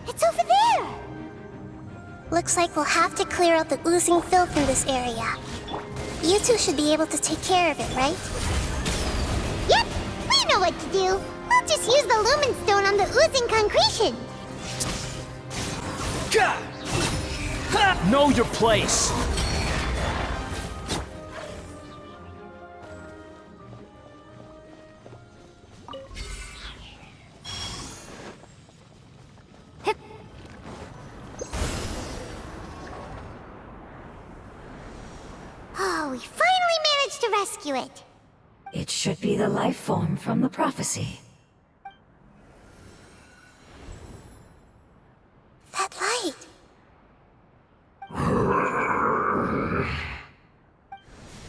It's over there! Looks like we'll have to clear out the oozing filth in this area. You two should be able to take care of it, right? Yep! We know what to do! We'll just use the lumen stone on the oozing concretion! Gah! Ha! Know your place! Oh, we finally managed to rescue it! It should be the life form from the prophecy. That light!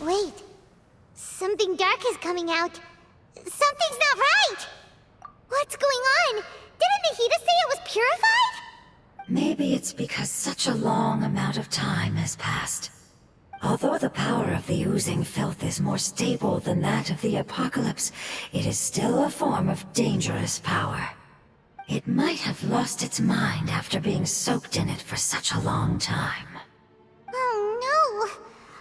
Wait, something dark is coming out. Something's not right! What's going on? Didn't Nahida say it was purified? Maybe it's because such a long amount of time has passed. Although the power of the oozing filth is more stable than that of the apocalypse, it is still a form of dangerous power. It might have lost its mind after being soaked in it for such a long time. Oh no!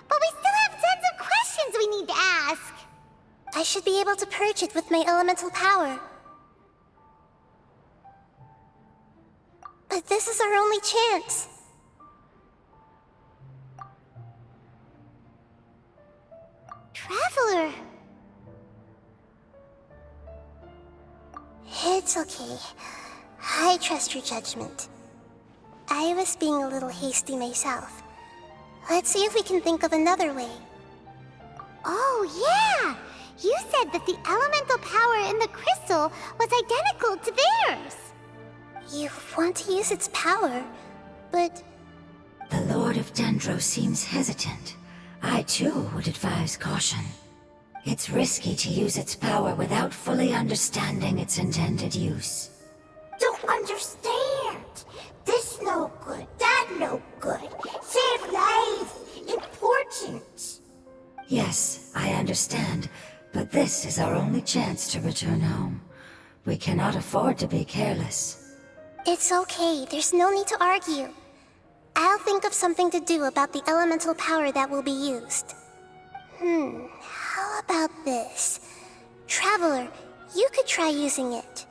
But we still have tons of questions we need to ask! I should be able to purge it with my elemental power. But this is our only chance. Traveler! It's okay. I trust your judgment. I was being a little hasty myself. Let's see if we can think of another way. Oh, yeah! You said that the elemental power in the crystal was identical to theirs! You want to use its power, but... The Lord of Dendro seems hesitant. I too would advise caution. It's risky to use its power without fully understanding its intended use. Don't understand! This no good, that no good. Save lives! Important! Yes, I understand, but this is our only chance to return home. We cannot afford to be careless. It's okay, there's no need to argue. I'll think of something to do about the elemental power that will be used. How about this? Traveler, you could try using it.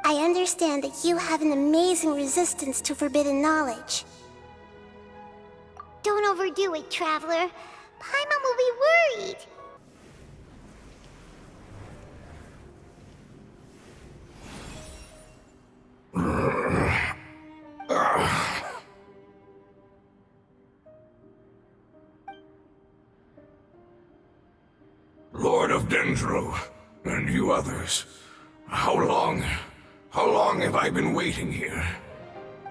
I understand that you have an amazing resistance to forbidden knowledge. Don't overdo it, Traveler. Paimon will be worried. Lord of Dendro, and you others, how long have I been waiting here?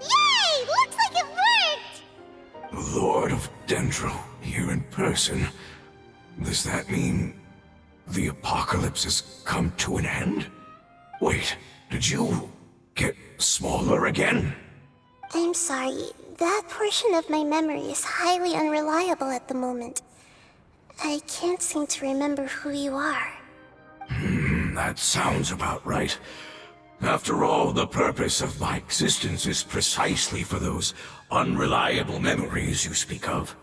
Yay! Looks like it worked! Lord of Dendro, here in person. Does that mean the apocalypse has come to an end? Wait, did you get smaller again? I'm sorry. That portion of my memory is highly unreliable at the moment. I can't seem to remember who you are. That sounds about right. After all, the purpose of my existence is precisely for those unreliable memories you speak of.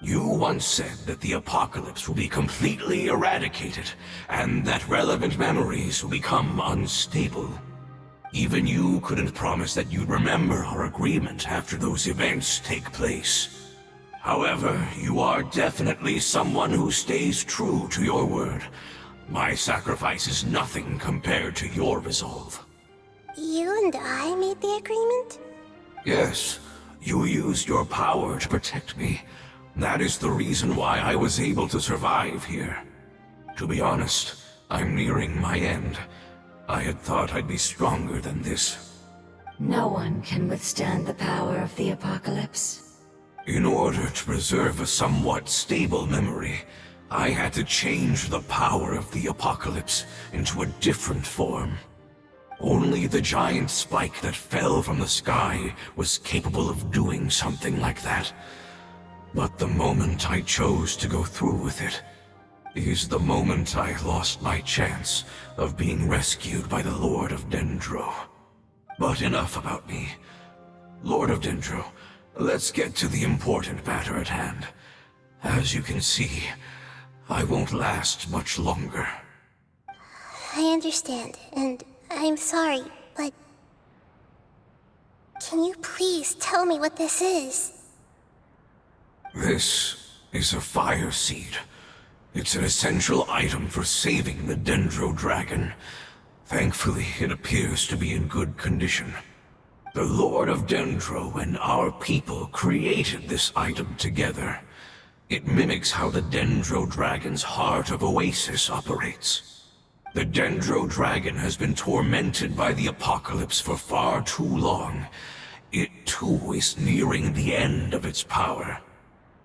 You once said that the apocalypse will be completely eradicated, and that relevant memories will become unstable. Even you couldn't promise that you'd remember our agreement after those events take place. However, you are definitely someone who stays true to your word. My sacrifice is nothing compared to your resolve. You and I made the agreement? Yes, you used your power to protect me. That is the reason why I was able to survive here. To be honest, I'm nearing my end. I had thought I'd be stronger than this. No one can withstand the power of the apocalypse. In order to preserve a somewhat stable memory, I had to change the power of the apocalypse into a different form. Only the giant spike that fell from the sky was capable of doing something like that. But the moment I chose to go through with it is the moment I lost my chance of being rescued by the Lord of Dendro. But enough about me. Lord of Dendro, let's get to the important matter at hand. As you can see, I won't last much longer. I understand, and I'm sorry, but... Can you please tell me what this is? This is a fire seed. It's an essential item for saving the Dendro Dragon. Thankfully, it appears to be in good condition. The Lord of Dendro and our people created this item together. It mimics how the Dendro Dragon's Heart of Oasis operates. The Dendro Dragon has been tormented by the apocalypse for far too long. It too is nearing the end of its power.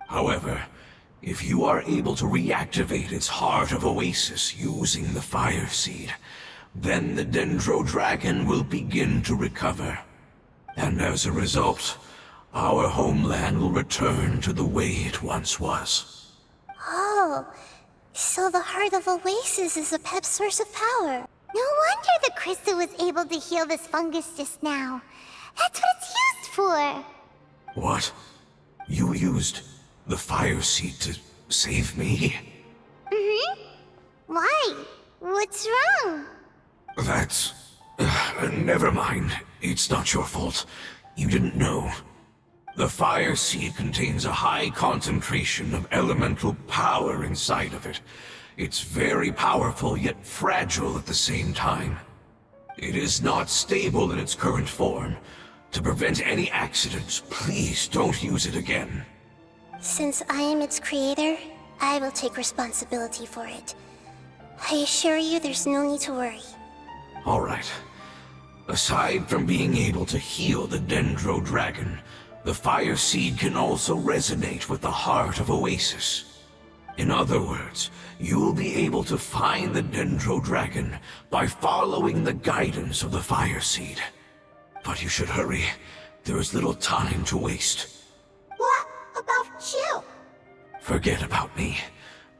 However, if you are able to reactivate its Heart of Oasis using the Fire Seed, then the Dendro Dragon will begin to recover. And as a result, our homeland will return to the way it once was. Oh, so the Heart of Oasis is a pep source of power. No wonder the crystal was able to heal this fungus just now. That's what it's used for. What? You used the Fire Seed to save me? Mm-hmm. Why? What's wrong? That's... never mind. It's not your fault. You didn't know. The Fire Seed contains a high concentration of elemental power inside of it. It's very powerful, yet fragile at the same time. It is not stable in its current form. To prevent any accidents, please don't use it again. Since I am its creator, I will take responsibility for it. I assure you there's no need to worry. All right. Aside from being able to heal the Dendro Dragon, the Fire Seed can also resonate with the Heart of Oasis. In other words, you'll be able to find the Dendro Dragon by following the guidance of the Fire Seed. But you should hurry. There is little time to waste. What about you? Forget about me.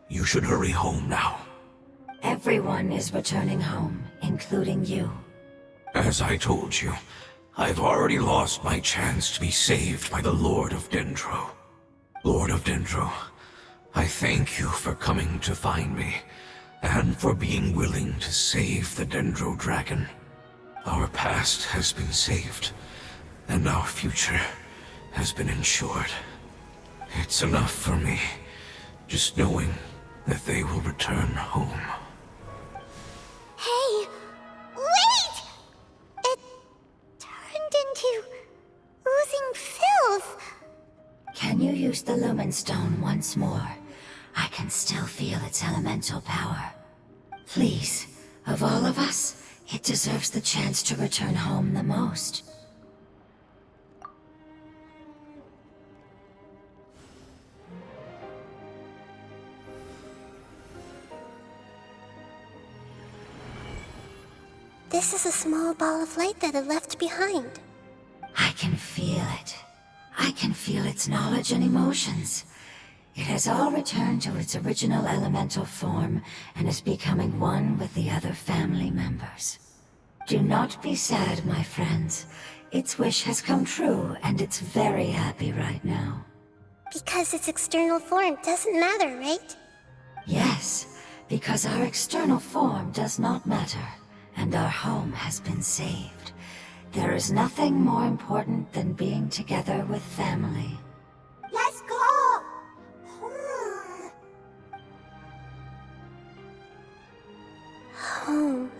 You should hurry home now. Everyone is returning home, including you. As I told you, I've already lost my chance to be saved by the Lord of Dendro. Lord of Dendro, I thank you for coming to find me, and for being willing to save the Dendro Dragon. Our past has been saved, and our future has been ensured. It's enough for me, just knowing that they will return home. Hey, wait! It turned into oozing filth. Can you use the Lumen Stone once more? I can still feel its elemental power. Please, of all of us, it deserves the chance to return home the most. This is a small ball of light that it left behind. I can feel it. I can feel its knowledge and emotions. It has all returned to its original elemental form and is becoming one with the other family members. Do not be sad, my friends. Its wish has come true, and it's very happy right now. Because its external form doesn't matter, right? Yes, because our external form does not matter, and our home has been saved. There is nothing more important than being together with family. Let's go! Home.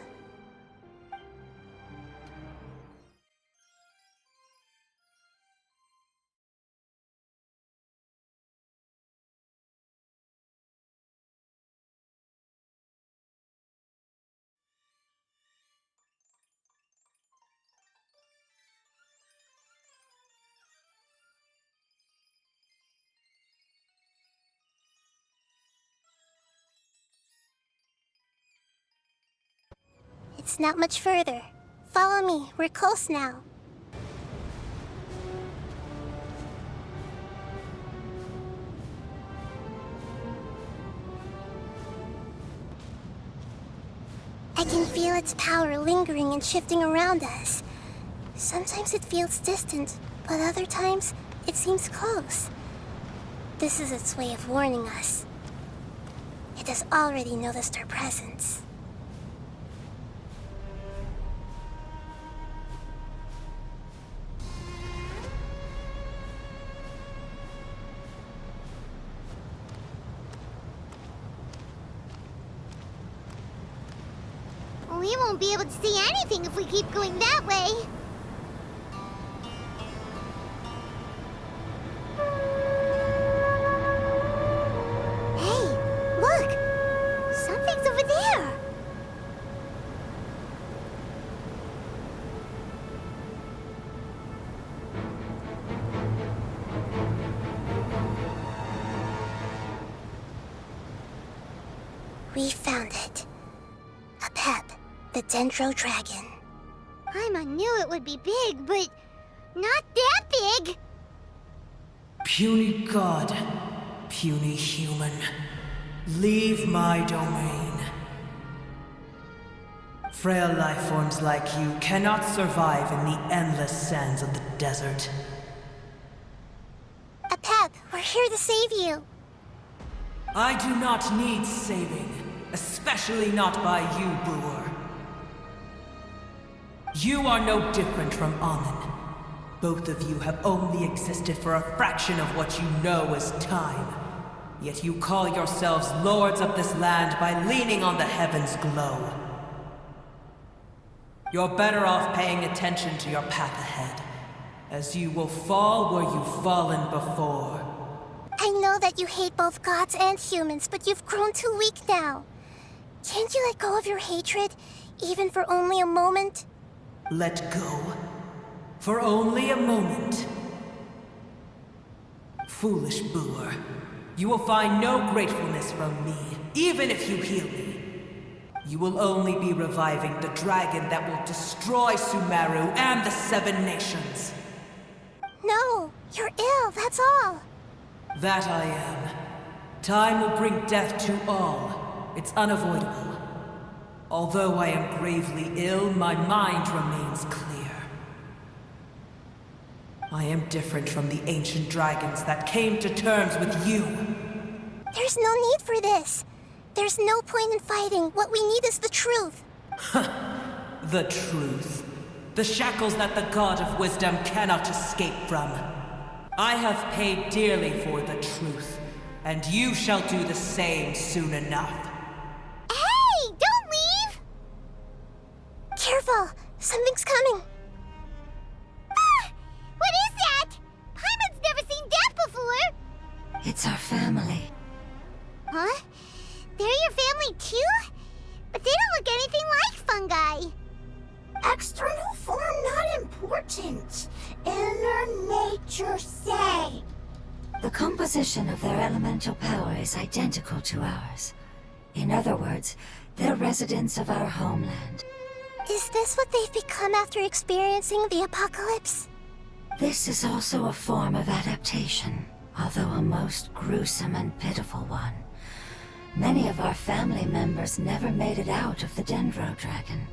It's not much further. Follow me, we're close now. I can feel its power lingering and shifting around us. Sometimes it feels distant, but other times it seems close. This is its way of warning us. It has already noticed our presence. We won't be able to see anything if we keep going that way. Hey, look! Something's over there! We found it. A pep, the Dendro Dragon. Paimon knew it would be big, but not that big! Puny god, puny human, leave my domain. Frail life forms like you cannot survive in the endless sands of the desert. A pep, we're here to save you. I do not need saving, especially not by you, Boor. You are no different from Amun. Both of you have only existed for a fraction of what you know as time. Yet you call yourselves lords of this land by leaning on the heavens' glow. You're better off paying attention to your path ahead, as you will fall where you've fallen before. I know that you hate both gods and humans, but you've grown too weak now. Can't you let go of your hatred, even for only a moment? Let go? For only a moment? Foolish Boor. You will find no gratefulness from me, even if you heal me. You will only be reviving the dragon that will destroy Sumeru and the Seven Nations. No, you're ill, that's all. That I am. Time will bring death to all. It's unavoidable. Although I am gravely ill, my mind remains clear. I am different from the ancient dragons that came to terms with you. There's no need for this. There's no point in fighting. What we need is the truth. The truth. The shackles that the God of Wisdom cannot escape from. I have paid dearly for the truth, and you shall do the same soon enough. Hey! Don't leave! Careful! Something's coming! Ah! What is that? Paimon's never seen that before! It's our family. Huh? They're your family too? But they don't look anything like fungi. External form not important. Inner nature say. The composition of their elemental power is identical to ours. In other words, they're residents of our homeland. Is this what they've become after experiencing the apocalypse? This is also a form of adaptation, although a most gruesome and pitiful one. Many of our family members never made it out of the Dendro Dragon.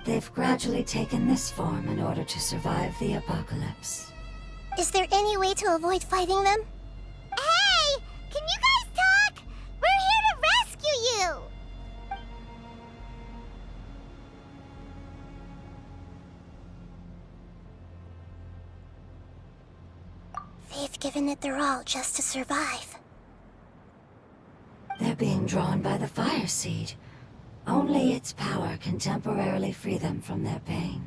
They've gradually taken this form in order to survive the apocalypse. Is there any way to avoid fighting them? Hey! Can you guys talk? We're here to rescue you! They've given it their all just to survive. They're being drawn by the fire seed. Only its power can temporarily free them from their pain.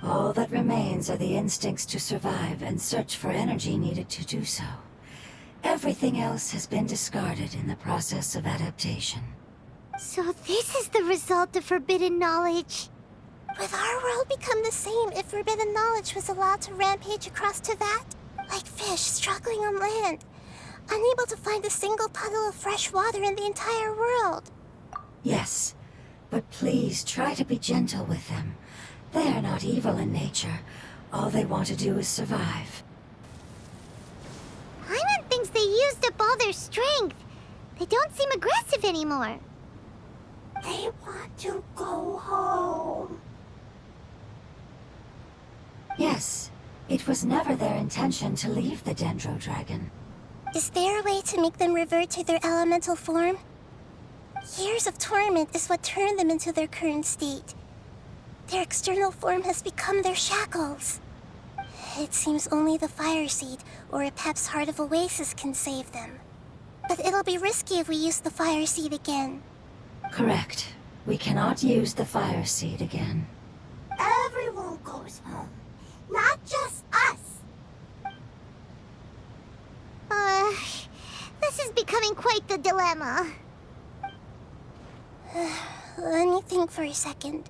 All that remains are the instincts to survive and search for energy needed to do so. Everything else has been discarded in the process of adaptation. So this is the result of forbidden knowledge. Would our world become the same if forbidden knowledge was allowed to rampage across Tevat? Like fish struggling on land, unable to find a single puddle of fresh water in the entire world. Yes, but please try to be gentle with them. They are not evil in nature. All they want to do is survive. Paimon thinks they used up all their strength. They don't seem aggressive anymore. They want to go home. Yes, It was never their intention to leave the Dendro Dragon. Is there a way to make them revert to their elemental form? Years of torment is what turned them into their current state. Their external form has become their shackles. It seems only the Fire Seed or Apep's Heart of Oasis can save them. But it'll be risky if we use the Fire Seed again. Correct. We cannot use the Fire Seed again. Everyone goes home, not just us. This is becoming quite the dilemma. Let me think for a second.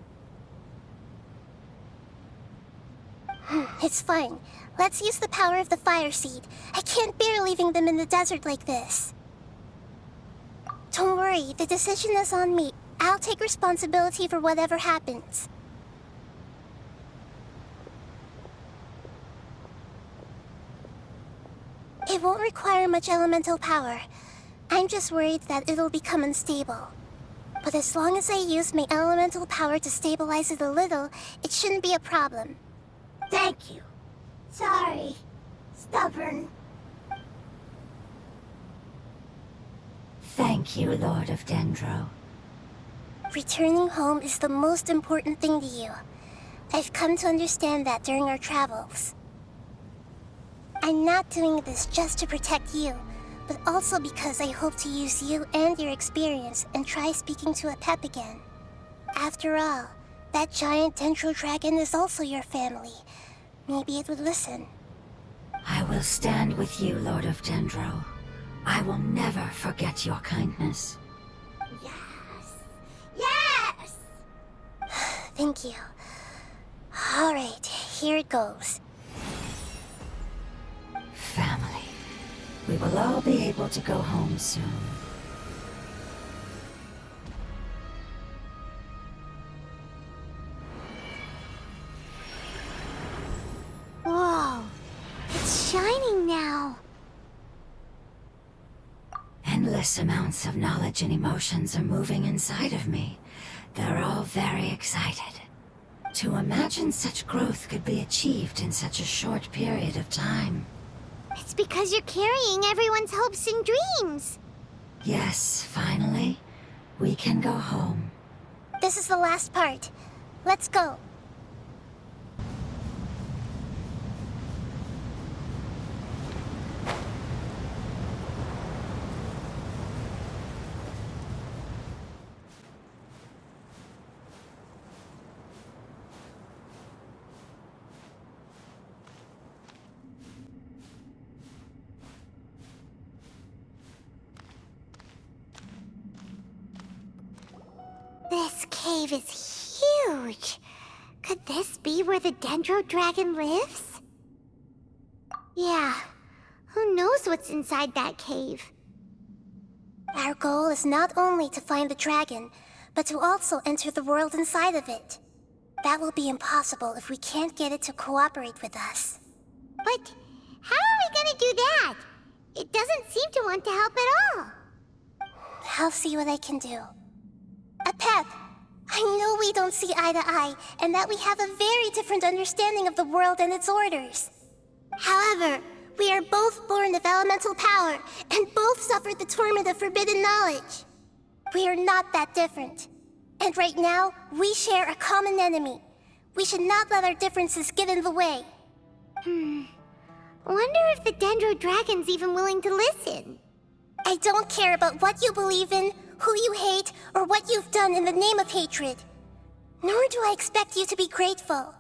It's fine. Let's use the power of the Fire Seed. I can't bear leaving them in the desert like this. Don't worry, the decision is on me. I'll take responsibility for whatever happens. It won't require much elemental power. I'm just worried that it'll become unstable. But as long as I use my elemental power to stabilize it a little, it shouldn't be a problem. Thank you. Sorry. Stubborn. Thank you, Lord of Dendro. Returning home is the most important thing to you. I've come to understand that during our travels. I'm not doing this just to protect you, but also because I hope to use you and your experience and try speaking to Apep again. After all, that giant Dendro Dragon is also your family. Maybe it would listen. I will stand with you, Lord of Dendro. I will never forget your kindness. Yes. Yes! Thank you. Alright, here it goes. Family. We will all be able to go home soon. Whoa. It's shining now. Endless amounts of knowledge and emotions are moving inside of me. They're all very excited. To imagine such growth could be achieved in such a short period of time. It's because you're carrying everyone's hopes and dreams. Yes, finally, we can go home. This is the last part. Let's go. This cave is huge. Could this be where the Dendro Dragon lives? Yeah. Who knows what's inside that cave? Our goal is not only to find the dragon, but to also enter the world inside of it. That will be impossible if we can't get it to cooperate with us. But how are we gonna do that? It doesn't seem to want to help at all. I'll see what I can do. Apep, I know we don't see eye to eye, and that we have a very different understanding of the world and its orders. However, we are both born of elemental power, and both suffered the torment of forbidden knowledge. We are not that different. And right now, we share a common enemy. We should not let our differences get in the way. Wonder if the Dendro Dragon's even willing to listen. I don't care about what you believe in, who you hate, or what you've done in the name of hatred. Nor do I expect you to be grateful.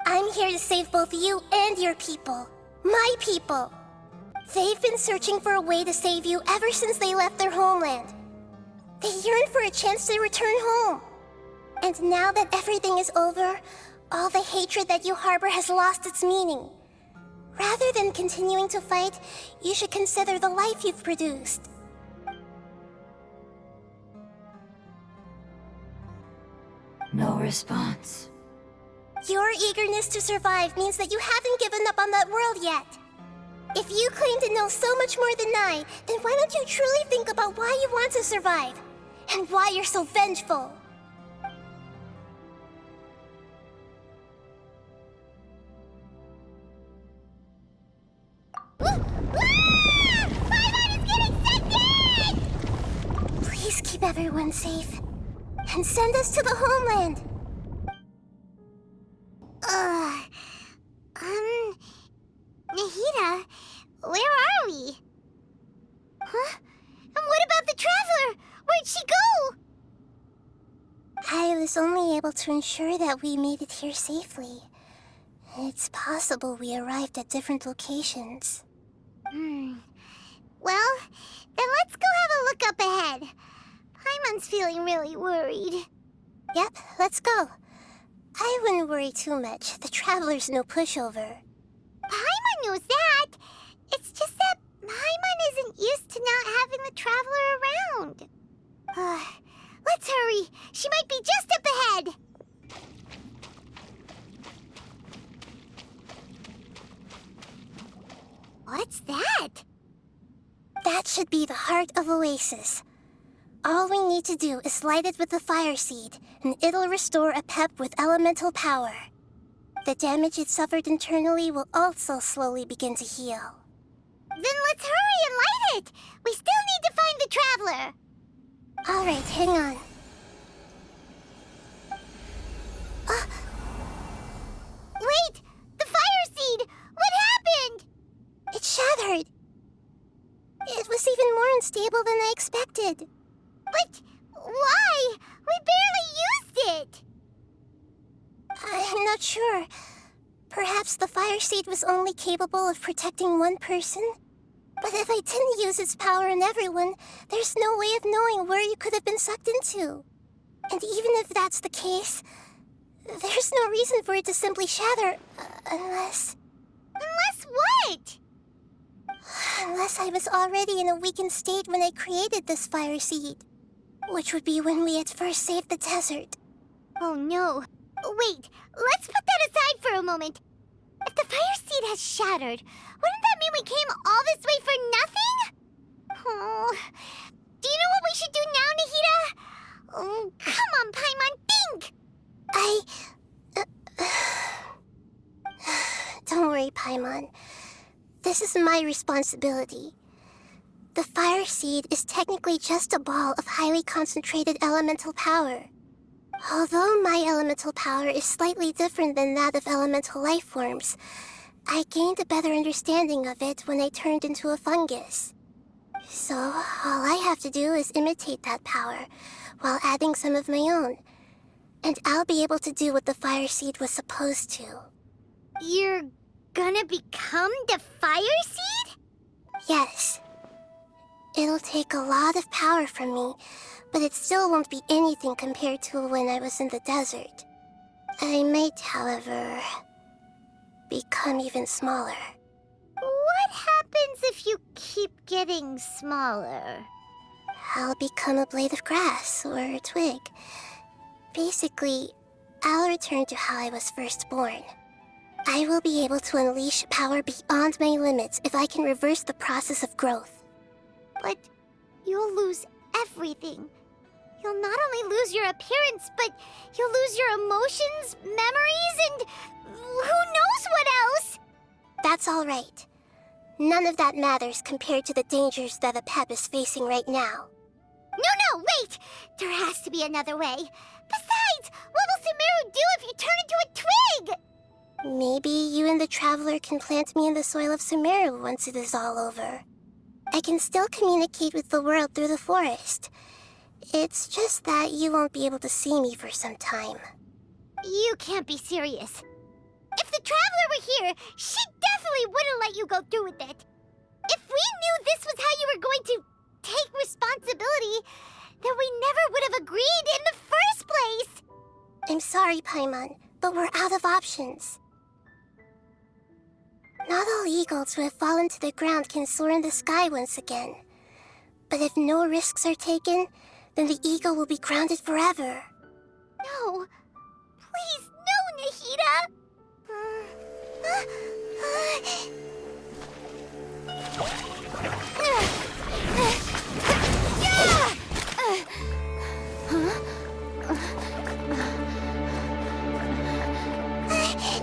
I'm here to save both you and your people. My people. They've been searching for a way to save you ever since they left their homeland. They yearn for a chance to return home. And now that everything is over, all the hatred that you harbor has lost its meaning. Rather than continuing to fight, you should consider the life you've produced. No response. Your eagerness to survive means that you haven't given up on that world yet. If you claim to know so much more than I, then why don't you truly think about why you want to survive? And why you're so vengeful? everyone safe and send us to the homeland. Nahida, where are we? Huh? And what about the Traveler? Where'd she go? I was only able to ensure that we made it here safely. It's possible we arrived at different locations. Well, then let's go have a look up ahead. Paimon's feeling really worried. Yep, let's go. I wouldn't worry too much. The Traveler's no pushover. Paimon knows that. It's just that Paimon isn't used to not having the Traveler around. Let's hurry. She might be just up ahead. What's that? That should be the heart of Oasis. All we need to do is light it with the fire seed, and it'll restore a pep with elemental power. The damage it suffered internally will also slowly begin to heal. Then let's hurry and light it! We still need to find the Traveler! Alright, hang on. Wait! The fire seed! What happened? It shattered. It was even more unstable than I expected. But why? We barely used it! I'm not sure. Perhaps the fire seed was only capable of protecting one person? But if I didn't use its power on everyone, there's no way of knowing where you could have been sucked into. And even if that's the case, there's no reason for it to simply shatter, unless... Unless what? Unless I was already in a weakened state when I created this fire seed. Which would be when we had first saved the desert. Oh no. Wait, let's put that aside for a moment. If the fire seed has shattered, wouldn't that mean we came all this way for nothing? Oh, do you know what we should do now, Nahida? Oh, come on, Paimon, think! Don't worry, Paimon. This is my responsibility. The fire seed is technically just a ball of highly concentrated elemental power. Although my elemental power is slightly different than that of elemental life forms, I gained a better understanding of it when I turned into a fungus. So, all I have to do is imitate that power, while adding some of my own. And I'll be able to do what the fire seed was supposed to. You're gonna become the fire seed? Yes. It'll take a lot of power from me, but it still won't be anything compared to when I was in the desert. I might, however, become even smaller. What happens if you keep getting smaller? I'll become a blade of grass or a twig. Basically, I'll return to how I was first born. I will be able to unleash power beyond my limits if I can reverse the process of growth. But you'll lose everything. You'll not only lose your appearance, but you'll lose your emotions, memories, and who knows what else? That's all right. None of that matters compared to the dangers that a pep is facing right now. No, wait! There has to be another way. Besides, what will Sumeru do if you turn into a twig? Maybe you and the Traveler can plant me in the soil of Sumeru once it is all over. I can still communicate with the world through the forest. It's just that you won't be able to see me for some time. You can't be serious. If the Traveler were here, she definitely wouldn't let you go through with it. If we knew this was how you were going to take responsibility, then we never would have agreed in the first place. I'm sorry, Paimon, but we're out of options. Not all eagles who have fallen to the ground can soar in the sky once again. But if no risks are taken, then the eagle will be grounded forever. No. Please, no, Nahida!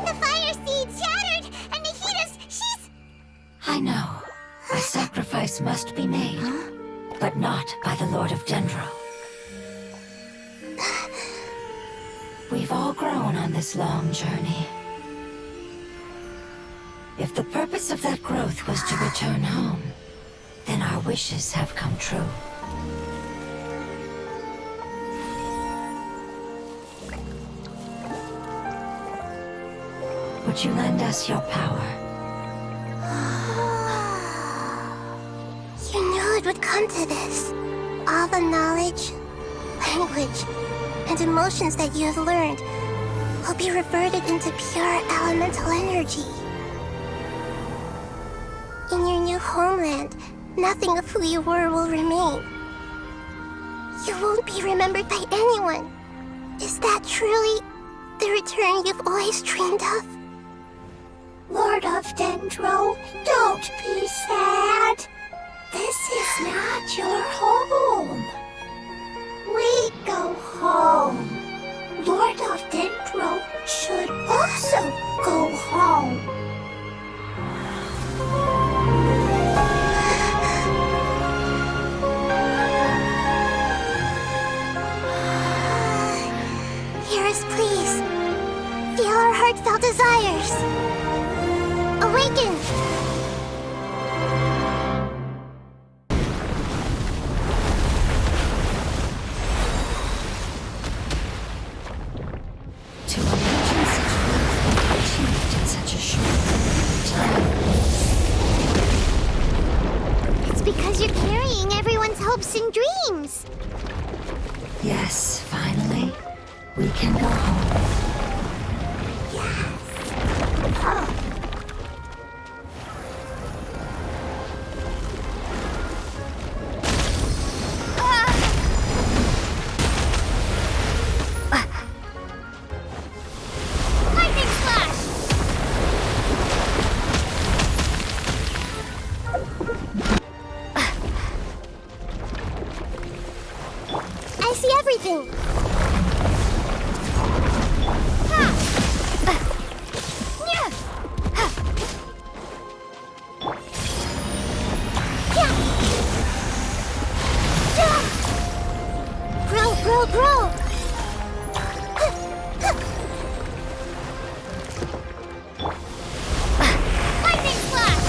The fire seed shattered, and she's... I know. A sacrifice must be made, but not by the Lord of Dendro. we've all grown on this long journey. If the purpose of that growth was to return home, then our wishes have come true. Would you lend us your power? You knew it would come to this. All the knowledge, language, and emotions that you have learned will be reverted into pure elemental energy. In your new homeland, nothing of who you were will remain. You won't be remembered by anyone. Is that truly the return you've always dreamed of? Lord of Dendro, don't be sad. This is not your home. We go home. Lord of Dendro should also go home. Hear us, please. Feel our heartfelt desires. Awaken! To imagine such wealth achieved in such a short time. It's because you're carrying everyone's hopes and dreams. Yes, finally, we can go home. Lightning slash! I see everything. Grow! Lightning slash!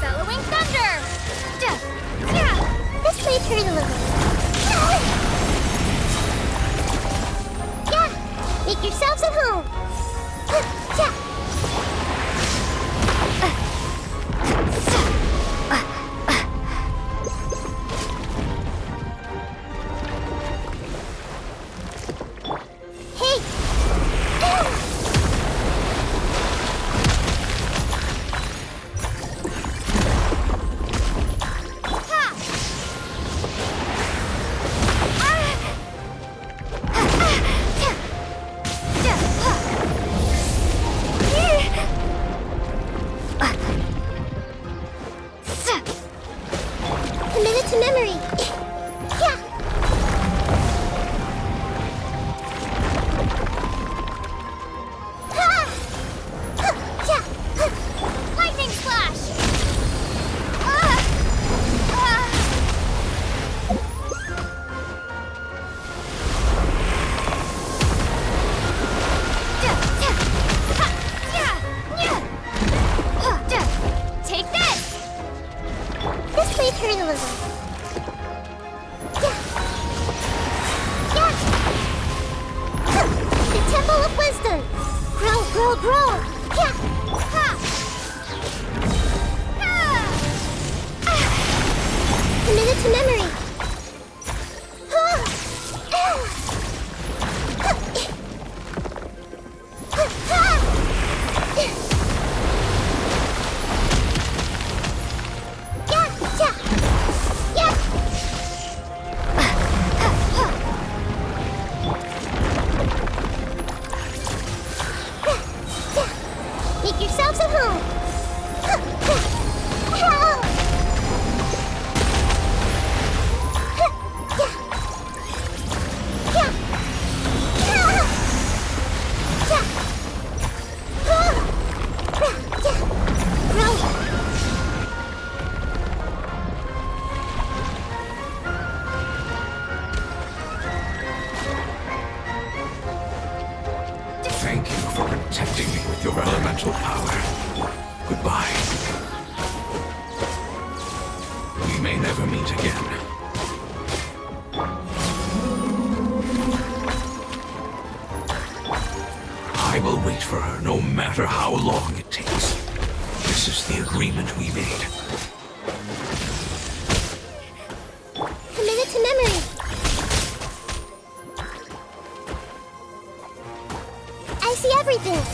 Bellowing thunder! This way, turn a little. Yeah! Make yourselves at home. Hey! elemental power. Goodbye. We may never meet again. I will wait for her no matter how long it takes. This is the agreement we made. Commit it to memory. I see everything.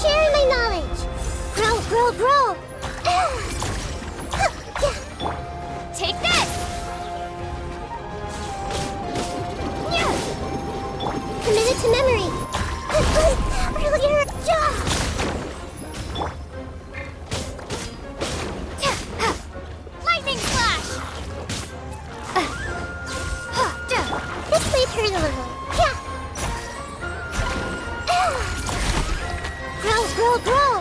Sharing my knowledge. Grow, grow, grow. Take this! Commit it to memory. Lightning slash! This may hurt a little. Grow, grow, grow.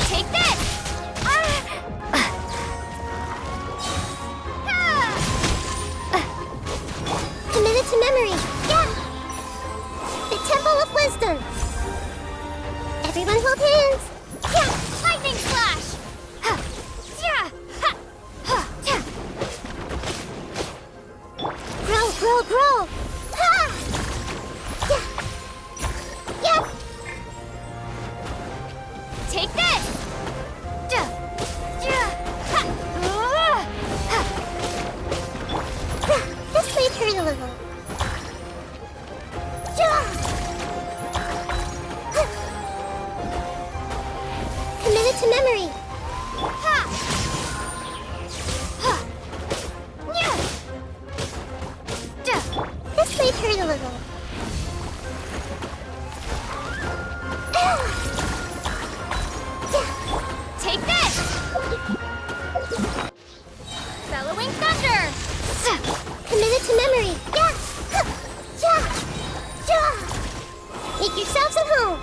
Take this! Commit it to memory. The Temple of Wisdom. Everyone hold hands. Lightning slash! Grow, grow, grow. Take this! This may hurt a little. Commit it to memory. This may hurt a little. Take this! Bellowing thunder! Commit it to memory. Make yourselves at home.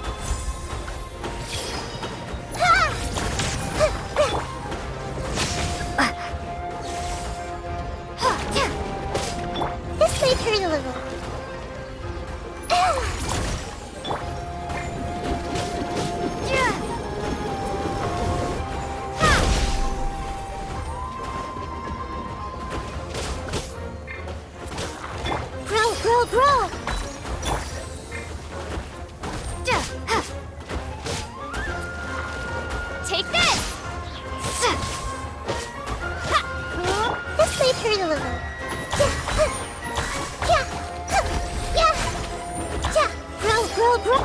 This may hurt a little. Grow, grow, grow. Take this! This may hurt a little. Grow, grow, grow.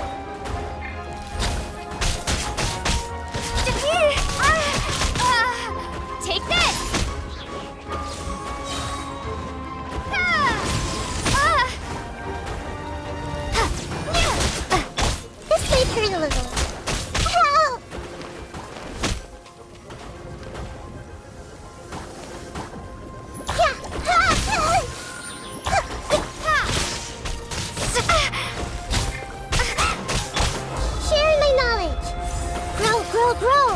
Take this! This may hurt a little. Help! Sharing my knowledge. Grow, grow, grow.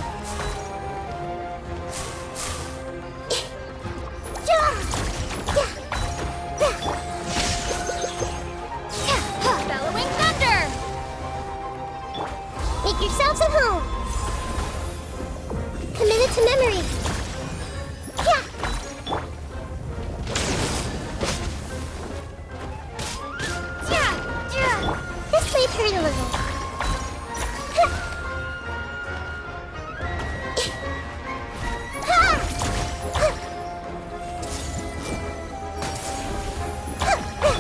Bellowing thunder! Make yourselves at home. Commit it to memory. This may hurt a little.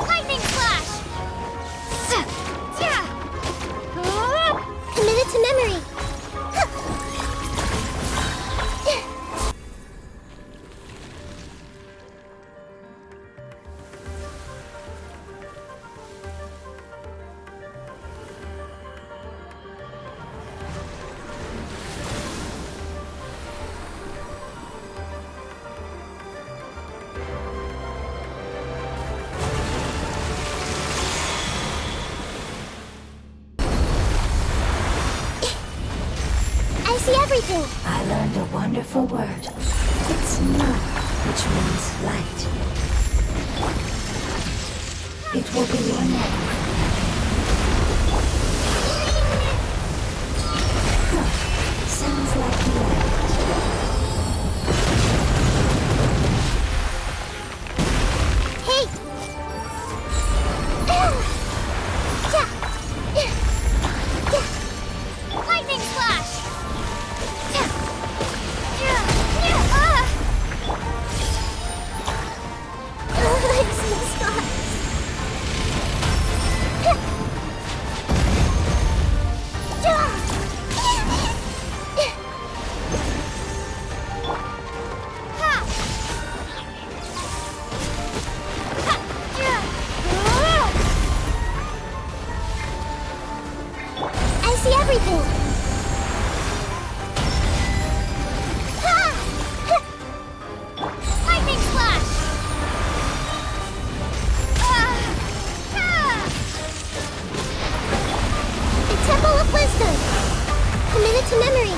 Lightning slash! Commit it to memory. I see everything. I learned a wonderful word. It's nach. which means light. It will be your name. Sounds like you like it. Hey! Lightning slash! I see stars. I see everything. Lightning slash! The Temple of Wisdom. Committed to memory.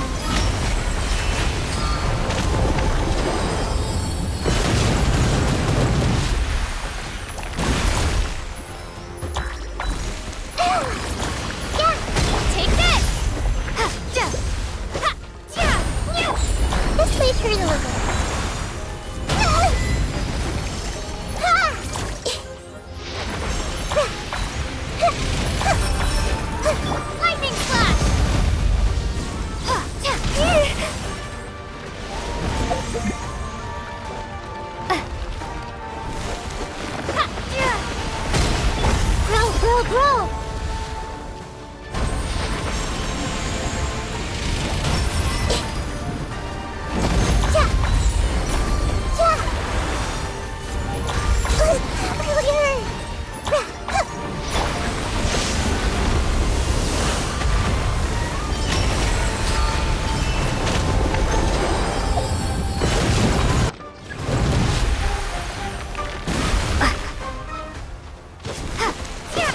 Take this! This may hurt a little. Lightning slash! Grow!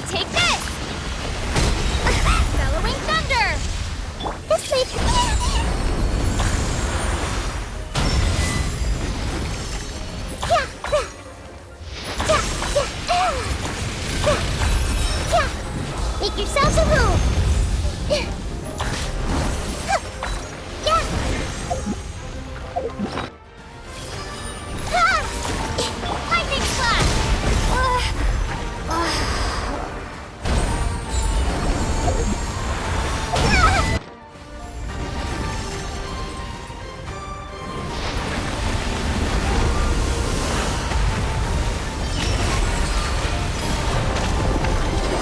Take this! Bellowing thunder! This may Make yourselves at home. Lightning slash!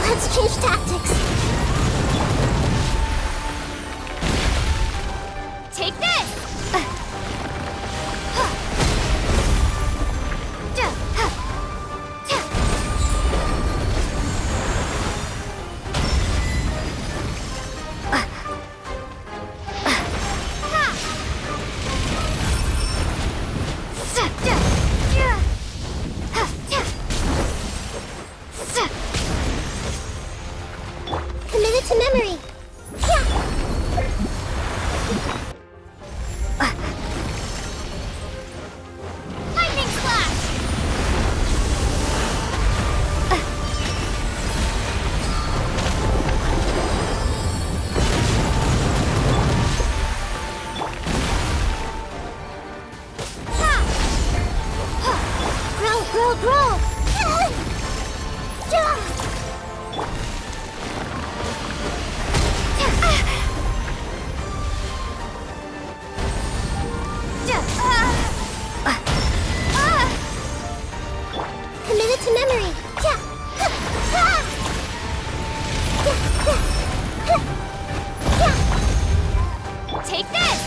Let's change tactics. Take this! Committed to memory. Lightning slash! Grow! Committed to memory. Take this!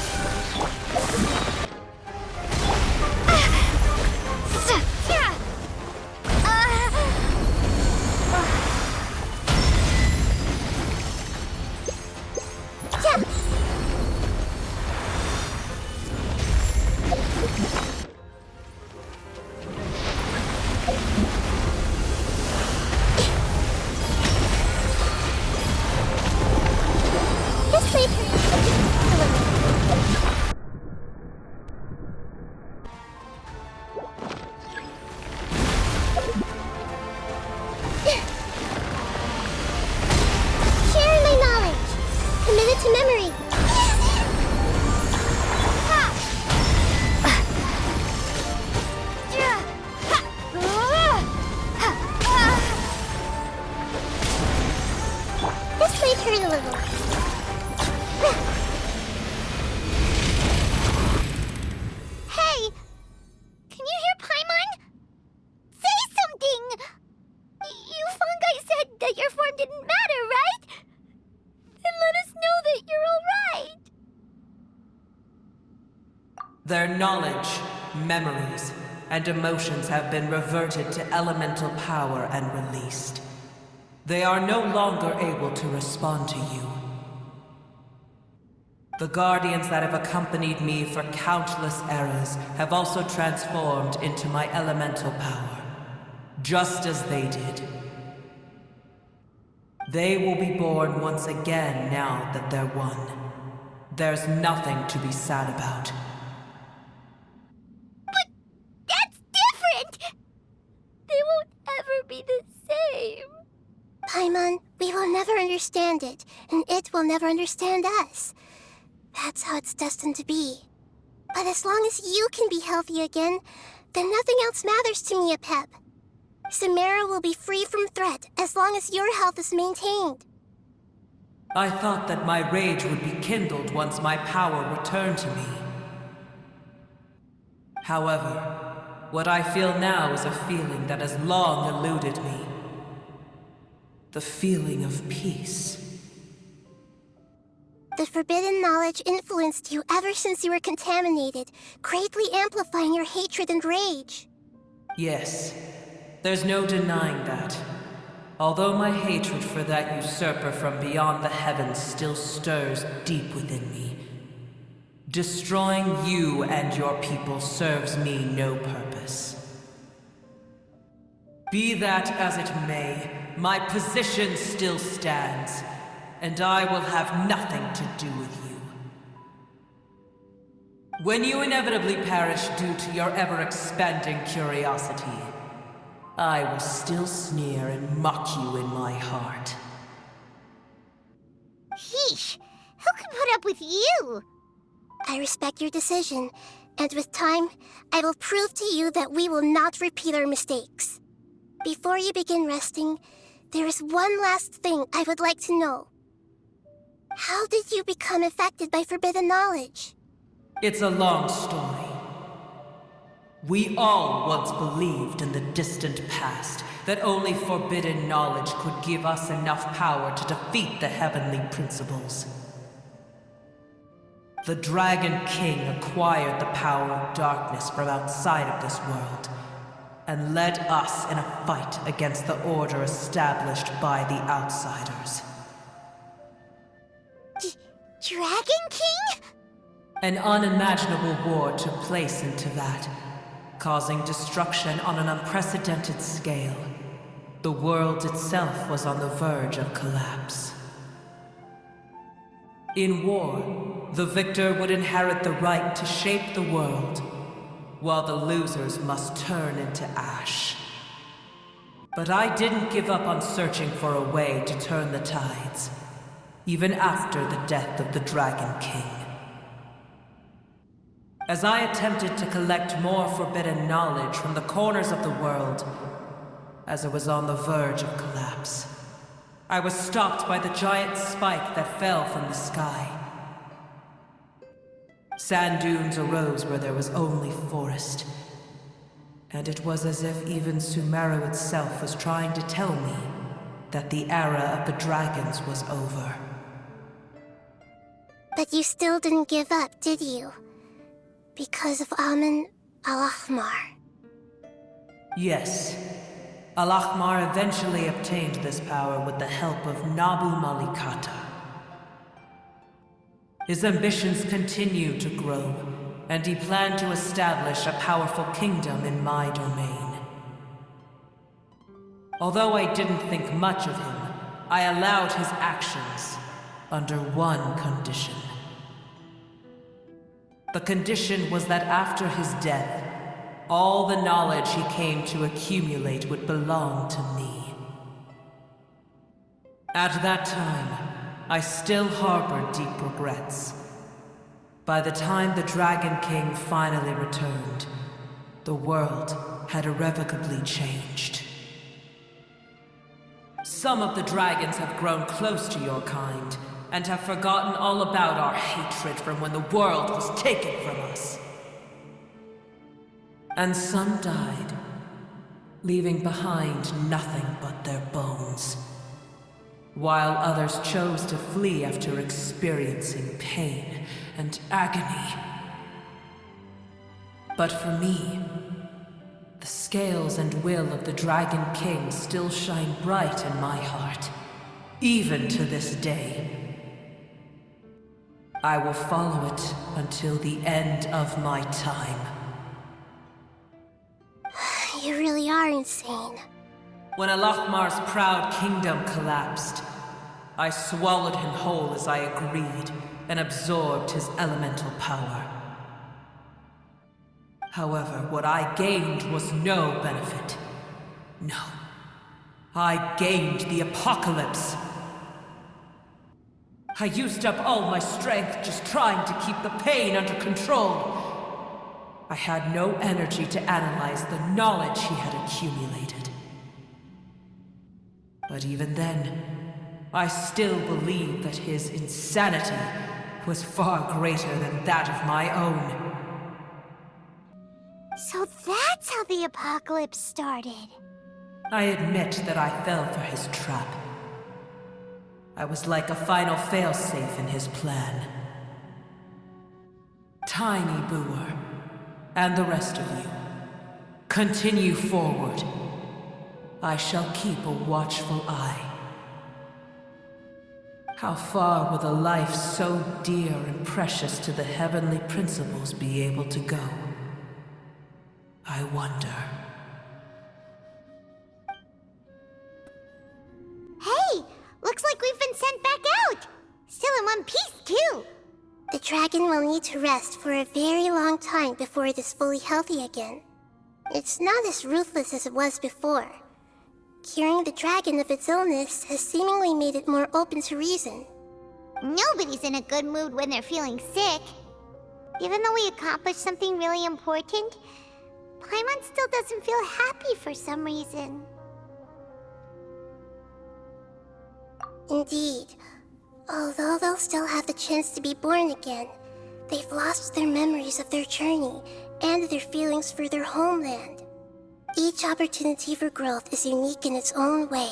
This may hurt. Their knowledge, memories, and emotions have been reverted to elemental power and released. They are no longer able to respond to you. The guardians that have accompanied me for countless eras have also transformed into my elemental power, just as they did. They will be born once again now that they're one. There's nothing to be sad about. But that's different! They won't ever be the same. Paimon, we will never understand it, and it will never understand us. That's how it's destined to be. But as long as you can be healthy again, then nothing else matters to me, Apep. Samara will be free from threat as long as your health is maintained. I thought that my rage would be kindled once my power returned to me. However, what I feel now is a feeling that has long eluded me. The feeling of peace. The forbidden knowledge influenced you ever since you were contaminated, greatly amplifying your hatred and rage. Yes, there's no denying that. Although my hatred for that usurper from beyond the heavens still stirs deep within me, destroying you and your people serves me no purpose. Be that as it may, my position still stands, and I will have nothing to do with you. When you inevitably perish due to your ever-expanding curiosity, I will still sneer and mock you in my heart. Sheesh, who can put up with you? I respect your decision, and with time, I will prove to you that we will not repeat our mistakes. Before you begin resting, there is one last thing I would like to know. How did you become affected by forbidden knowledge? It's a long story. We all once believed in the distant past that only forbidden knowledge could give us enough power to defeat the heavenly principles. The Dragon King acquired the power of darkness from outside of this world, and led us in a fight against the order established by the outsiders. Dragon King? An unimaginable war took place into that, causing destruction on an unprecedented scale. The world itself was on the verge of collapse. In war, the victor would inherit the right to shape the world, while the losers must turn into ash. But I didn't give up on searching for a way to turn the tides, even after the death of the Dragon King. As I attempted to collect more forbidden knowledge from the corners of the world, as it was on the verge of collapse, I was stopped by the giant spike that fell from the sky. Sand dunes arose where there was only forest, and it was as if even Sumeru itself was trying to tell me that the era of the dragons was over. But you still didn't give up, did you? Because of Amun al-Ahmar. Yes. Al-Ahmar eventually obtained this power with the help of Nabu Malikata. His ambitions continued to grow, and he planned to establish a powerful kingdom in my domain. Although I didn't think much of him, I allowed his actions under one condition. The condition was that after his death, all the knowledge he came to accumulate would belong to me. At that time, I still harbored deep regrets. By the time the Dragon King finally returned, the world had irrevocably changed. Some of the dragons have grown close to your kind, and have forgotten all about our hatred from when the world was taken from us. And some died, leaving behind nothing but their bones, while others chose to flee after experiencing pain and agony. But for me, the scales and will of the Dragon King still shine bright in my heart, even to this day. I will follow it until the end of my time. You really are insane. When Alachmar's proud kingdom collapsed, I swallowed him whole as I agreed, and absorbed his elemental power. However, what I gained was no benefit. No. I gained the apocalypse. I used up all my strength just trying to keep the pain under control. I had no energy to analyze the knowledge he had accumulated. But even then, I still believed that his insanity was far greater than that of my own. So that's how the apocalypse started. I admit that I fell for his trap. I was like a final failsafe in his plan. Tiny Booer, and the rest of you, continue forward. I shall keep a watchful eye. How far will a life so dear and precious to the heavenly principles be able to go? I wonder. Hey! Looks like we've been sent back out! Still in one piece, too! The dragon will need to rest for a very long time before it is fully healthy again. It's not as ruthless as it was before. Curing the dragon of its illness has seemingly made it more open to reason. Nobody's in a good mood when they're feeling sick. Even though we accomplished something really important, Paimon still doesn't feel happy for some reason. Indeed. Although they'll still have the chance to be born again, they've lost their memories of their journey and their feelings for their homeland. Each opportunity for growth is unique in its own way.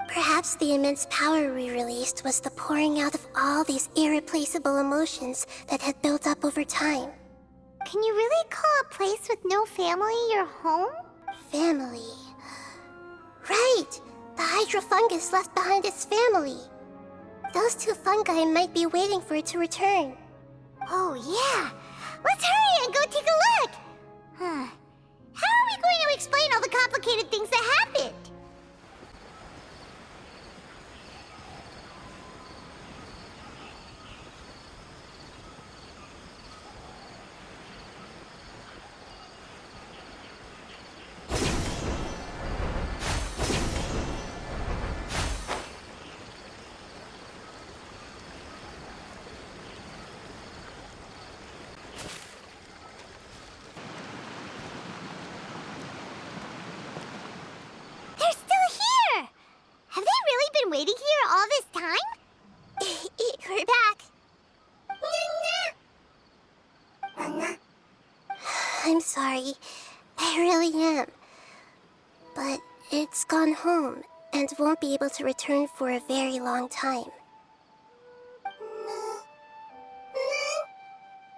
Perhaps the immense power we released was the pouring out of all these irreplaceable emotions that had built up over time. Can you really call a place with no family your home? Family. Right! The hydrofungus left behind its family. Those two fungi might be waiting for it to return. Oh yeah! Let's hurry and go take a look! Huh. How are we going to explain all the complicated things that happened? Waiting here all this time? We're back. I'm sorry. I really am. But it's gone home and won't be able to return for a very long time.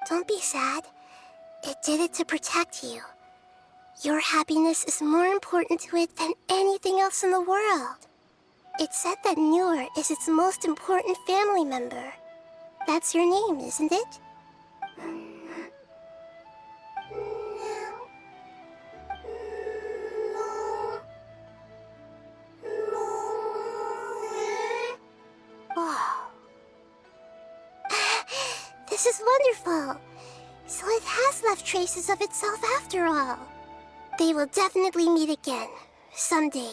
Don't be sad. It did it to protect you. Your happiness is more important to it than anything else in the world. It's said that Noor is its most important family member. That's your name, isn't it? Wow. This is wonderful. So it has left traces of itself after all. They will definitely meet again, someday.